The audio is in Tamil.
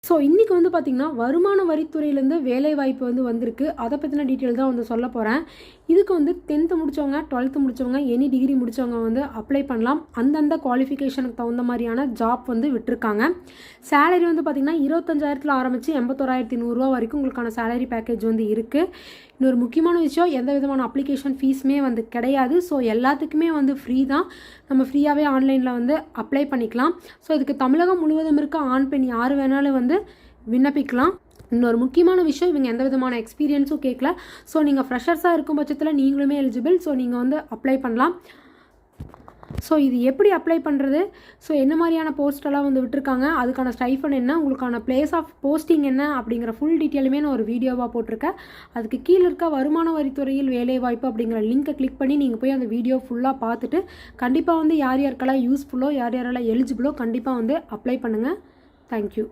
ஸோ இன்றைக்கி வந்து பார்த்திங்கன்னா வருமான வரித்துறையிலேருந்து வேலைவாய்ப்பு வந்து வந்திருக்கு. அதை பற்றின டீட்டெயில் தான் வந்து சொல்ல போகிறேன். இதுக்கு வந்து 10th முடித்தவங்க, 12th முடித்தவங்க, எனி டிகிரி முடித்தவங்க வந்து அப்ளை பண்ணலாம். அந்தந்த குவாலிஃபிகேஷனுக்கு தகுந்த மாதிரியான ஜாப் வந்து விட்டுருக்காங்க. சேலரி வந்து பார்த்திங்கன்னா 25,000 ஆரம்பித்து 81,100 வரைக்கும் உங்களுக்கான சேலரி பேக்கேஜ் வந்து இருக்குது. இன்னொரு முக்கியமான விஷயம், எந்த விதமான அப்ளிகேஷன் ஃபீஸுமே வந்து கிடையாது. ஸோ எல்லாத்துக்குமே வந்து ஃப்ரீ தான். நம்ம ஃப்ரீயாகவே ஆன்லைனில் வந்து அப்ளை பண்ணிக்கலாம். ஸோ இதுக்கு தமிழகம் முழுவதும் இருக்க ஆண் பெண் யார் வேணாலும் வந்து விண்ணப்பிக்கலாம். இன்னொரு முக்கியமான விஷயம், இவங்க எந்த விதமான எக்ஸ்பீரியன்ஸும் கேட்கல. ஸோ நீங்கள் ஃப்ரெஷர்ஸாக இருக்கும் பட்சத்தில் நீங்களுமே எலிஜிபிள். ஸோ நீங்கள் வந்து அப்ளை பண்ணலாம். ஸோ இது எப்படி அப்ளை பண்ணுறது, ஸோ என்ன மாதிரியான போஸ்டெல்லாம் வந்து விட்டுருக்காங்க, அதுக்கான ஸ்டைஃபன் என்ன, உங்களுக்கான பிளேஸ் ஆஃப் போஸ்டிங் என்ன அப்படிங்கிற ஃபுல் டீட்டெயிலுமே நான் ஒரு வீடியோவாக போட்டிருக்கேன். அதுக்கு கீழே இருக்க வருமான வரித்துறையில் வேலைவாய்ப்பு அப்படிங்கிற லிங்க்கை கிளிக் பண்ணி நீங்கள் போய் அந்த வீடியோ ஃபுல்லாக பார்த்துட்டு கண்டிப்பாக வந்து யார் யாருக்கெல்லாம் யூஸ்ஃபுல்லோ யார் யாரெல்லாம் எலிஜிபிளோ கண்டிப்பாக வந்து அப்ளை பண்ணுங்கள். தேங்க்யூ.